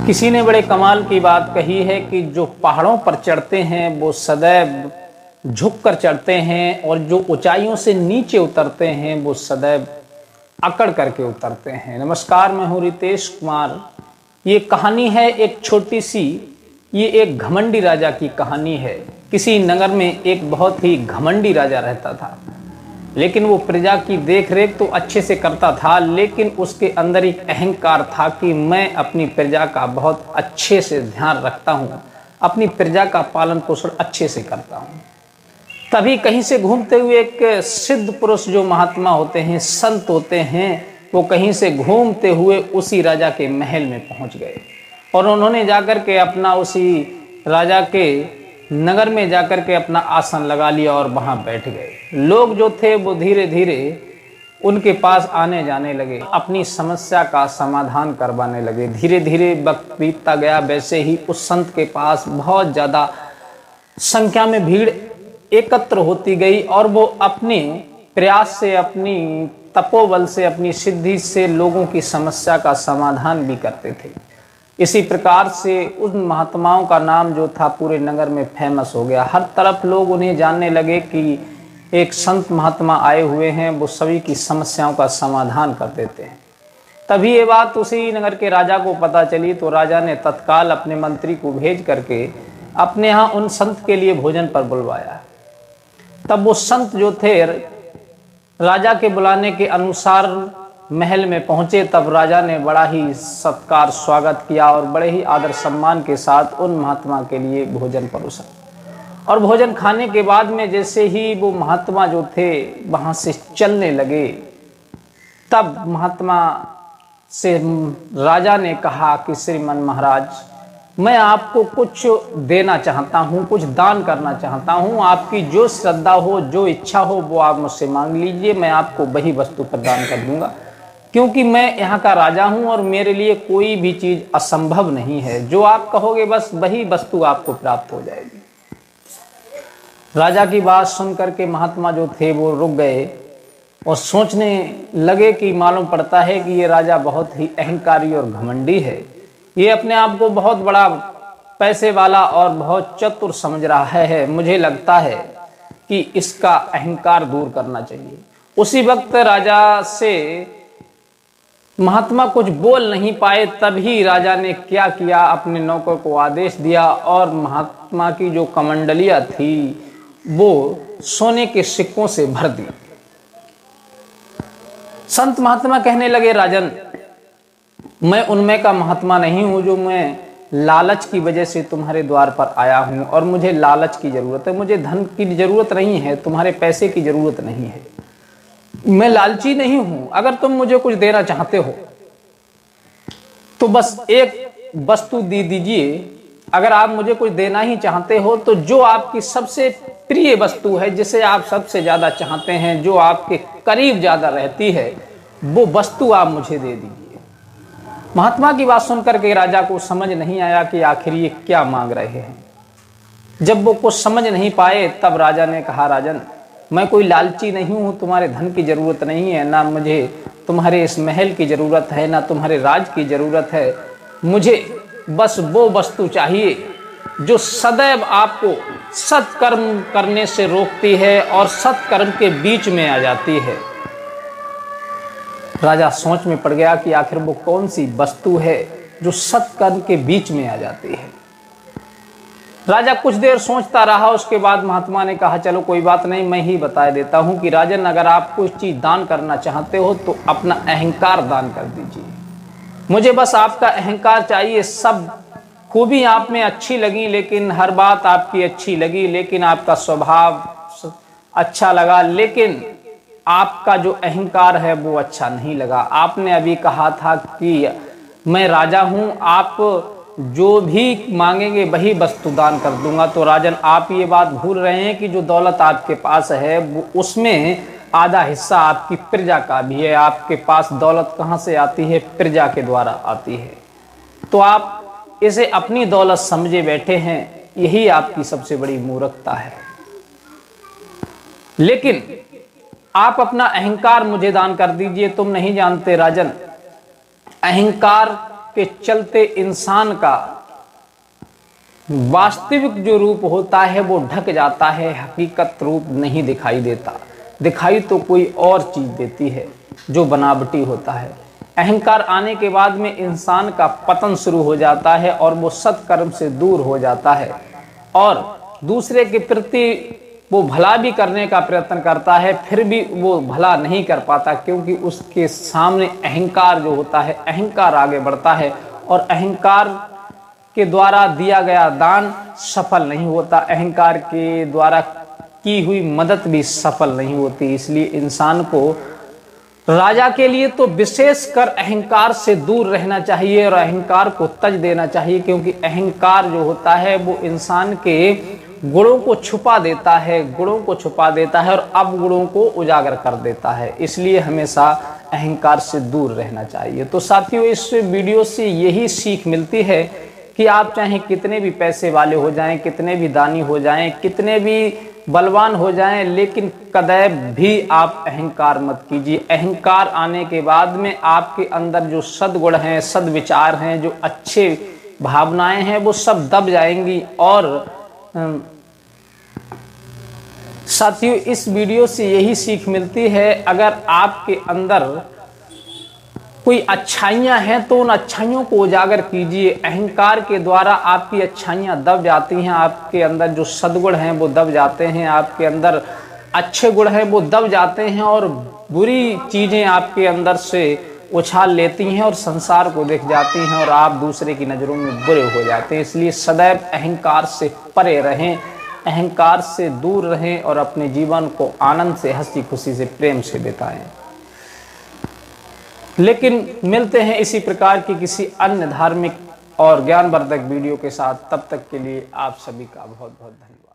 किसी ने बड़े कमाल की बात कही है कि जो पहाड़ों पर चढ़ते हैं वो सदैव झुक कर चढ़ते हैं और जो ऊंचाइयों से नीचे उतरते हैं वो सदैव अकड़ करके उतरते हैं। नमस्कार, मैं हूँ रितेश कुमार। ये कहानी है एक छोटी सी, ये एक घमंडी राजा की कहानी है। किसी नगर में एक बहुत ही घमंडी राजा रहता था, लेकिन वो प्रजा की देखरेख तो अच्छे से करता था, लेकिन उसके अंदर एक अहंकार था कि मैं अपनी प्रजा का बहुत अच्छे से ध्यान रखता हूँ, अपनी प्रजा का पालन पोषण अच्छे से करता हूँ। तभी कहीं से घूमते हुए एक सिद्ध पुरुष जो महात्मा होते हैं, संत होते हैं, वो कहीं से घूमते हुए उसी राजा के महल में पहुंच गए और उन्होंने जाकर के अपना उसी राजा के नगर में जाकर के अपना आसन लगा लिया और वहां बैठ गए। लोग जो थे वो धीरे धीरे उनके पास आने जाने लगे, अपनी समस्या का समाधान करवाने लगे। धीरे धीरे वक्त बीतता गया, वैसे ही उस संत के पास बहुत ज़्यादा संख्या में भीड़ एकत्र होती गई और वो अपने प्रयास से, अपनी तपोबल से, अपनी सिद्धि से लोगों की समस्या का समाधान भी करते थे। इसी प्रकार से उन महात्माओं का नाम जो था पूरे नगर में फेमस हो गया। हर तरफ लोग उन्हें जानने लगे कि एक संत महात्मा आए हुए हैं, वो सभी की समस्याओं का समाधान कर देते हैं। तभी ये बात उसी नगर के राजा को पता चली, तो राजा ने तत्काल अपने मंत्री को भेज करके अपने यहाँ उन संत के लिए भोजन पर बुलवाया। तब वो संत जो थे राजा के बुलाने के अनुसार महल में पहुंचे। तब राजा ने बड़ा ही सत्कार स्वागत किया और बड़े ही आदर सम्मान के साथ उन महात्मा के लिए भोजन परोसा। और भोजन खाने के बाद में जैसे ही वो महात्मा जो थे वहां से चलने लगे, तब महात्मा से राजा ने कहा कि श्रीमान महाराज, मैं आपको कुछ देना चाहता हूँ, कुछ दान करना चाहता हूँ। आपकी जो श्रद्धा हो, जो इच्छा हो, वो आप मुझसे मांग लीजिए, मैं आपको वही वस्तु प्रदान कर दूंगा, क्योंकि मैं यहाँ का राजा हूँ और मेरे लिए कोई भी चीज़ असंभव नहीं है। जो आप कहोगे बस वही वस्तु आपको प्राप्त हो जाएगी। राजा की बात सुन करके महात्मा जो थे वो रुक गए और सोचने लगे कि मालूम पड़ता है कि ये राजा बहुत ही अहंकारी और घमंडी है। ये अपने आप को बहुत बड़ा पैसे वाला और बहुत चतुर समझ रहा है। मुझे लगता है कि इसका अहंकार दूर करना चाहिए। उसी वक्त राजा से महात्मा कुछ बोल नहीं पाए। तभी राजा ने क्या किया, अपने नौकर को आदेश दिया और महात्मा की जो कमंडलियां थी वो सोने के सिक्कों से भर दी। संत महात्मा कहने लगे, राजन, मैं उनमें का महात्मा नहीं हूं जो मैं लालच की वजह से तुम्हारे द्वार पर आया हूं, और मुझे लालच की जरूरत है, मुझे धन की जरूरत नहीं है, तुम्हारे पैसे की जरूरत नहीं है, मैं लालची नहीं हूं। अगर तुम मुझे कुछ देना चाहते हो तो बस एक वस्तु दे दीजिए। अगर आप मुझे कुछ देना ही चाहते हो तो जो आपकी सबसे प्रिय वस्तु है, जिसे आप सबसे ज्यादा चाहते हैं, जो आपके करीब ज्यादा रहती है, वो वस्तु आप मुझे दे दीजिए। महात्मा की बात सुनकर के राजा को समझ नहीं आया कि आखिर ये क्या मांग रहे हैं। जब वो कुछ समझ नहीं पाए तब राजा ने कहा, राजन, मैं कोई लालची नहीं हूँ, तुम्हारे धन की जरूरत नहीं है, ना मुझे तुम्हारे इस महल की जरूरत है, ना तुम्हारे राज की जरूरत है। मुझे बस वो वस्तु चाहिए जो सदैव आपको सत्कर्म करने से रोकती है और सत्कर्म के बीच में आ जाती है। राजा सोच में पड़ गया कि आखिर वो कौन सी वस्तु है जो सत्कर्म के बीच में आ जाती है। राजा कुछ देर सोचता रहा। उसके बाद महात्मा ने कहा, चलो कोई बात नहीं, मैं ही बता देता हूं कि राजन, अगर आप कुछ चीज दान करना चाहते हो तो अपना अहंकार दान कर दीजिए। मुझे बस आपका अहंकार चाहिए। सब खूबी आप में अच्छी लगी, लेकिन हर बात आपकी अच्छी लगी, लेकिन आपका स्वभाव अच्छा लगा, लेकिन आपका जो अहंकार है वो अच्छा नहीं लगा। आपने अभी कहा था कि मैं राजा हूं, आप जो भी मांगेंगे वही वस्तु दान कर दूंगा। तो राजन, आप ये बात भूल रहे हैं कि जो दौलत आपके पास है वो उसमें आधा हिस्सा आपकी प्रजा का भी है। आपके पास दौलत कहाँ से आती है? प्रजा के द्वारा आती है। तो आप इसे अपनी दौलत समझे बैठे हैं, यही आपकी सबसे बड़ी मूर्खता है। लेकिन आप अपना अहंकार मुझे दान कर दीजिए। तुम नहीं जानते राजन, अहंकार के चलते इंसान का वास्तविक जो रूप होता है वो ढक जाता है, हकीकत रूप नहीं दिखाई देता। दिखाई तो कोई और चीज देती है जो बनावटी होता है। अहंकार आने के बाद में इंसान का पतन शुरू हो जाता है और वो सत्कर्म से दूर हो जाता है और दूसरे के प्रति वो भला भी करने का प्रयत्न करता है, फिर भी वो भला नहीं कर पाता, क्योंकि उसके सामने अहंकार जो होता है, अहंकार आगे बढ़ता है और अहंकार के द्वारा दिया गया दान सफल नहीं होता, अहंकार के द्वारा की हुई मदद भी सफल नहीं होती। इसलिए इंसान को, राजा के लिए तो विशेषकर अहंकार से दूर रहना चाहिए और अहंकार को तज देना चाहिए, क्योंकि अहंकार जो होता है वो इंसान के गुणों को छुपा देता है, गुणों को छुपा देता है और अवगुणों को उजागर कर देता है। इसलिए हमेशा अहंकार से दूर रहना चाहिए। तो साथियों, इस वीडियो से यही सीख मिलती है कि आप चाहे कितने भी पैसे वाले हो जाएं, कितने भी दानी हो जाएं, कितने भी बलवान हो जाएं, लेकिन कदैव भी आप अहंकार मत कीजिए। अहंकार आने के बाद में आपके अंदर जो सद्गुण हैं, सद्विचार हैं, जो अच्छे भावनाएं हैं, वो सब दब जाएंगी। और साथियों, इस वीडियो से यही सीख मिलती है, अगर आपके अंदर कोई अच्छाइयां हैं तो उन अच्छाइयों को उजागर कीजिए। अहंकार के द्वारा आपकी अच्छाइयां दब जाती हैं, आपके अंदर जो सद्गुण हैं वो दब जाते हैं, आपके अंदर अच्छे गुण हैं वो दब जाते हैं और बुरी चीजें आपके अंदर से उछाल लेती हैं और संसार को देख जाती हैं और आप दूसरे की नज़रों में बुरे हो जाते हैं। इसलिए सदैव अहंकार से परे रहें, अहंकार से दूर रहें और अपने जीवन को आनंद से, हंसी खुशी से, प्रेम से बिताएं। लेकिन मिलते हैं इसी प्रकार की किसी अन्य धार्मिक और ज्ञानवर्धक वीडियो के साथ। तब तक के लिए आप सभी का बहुत बहुत धन्यवाद।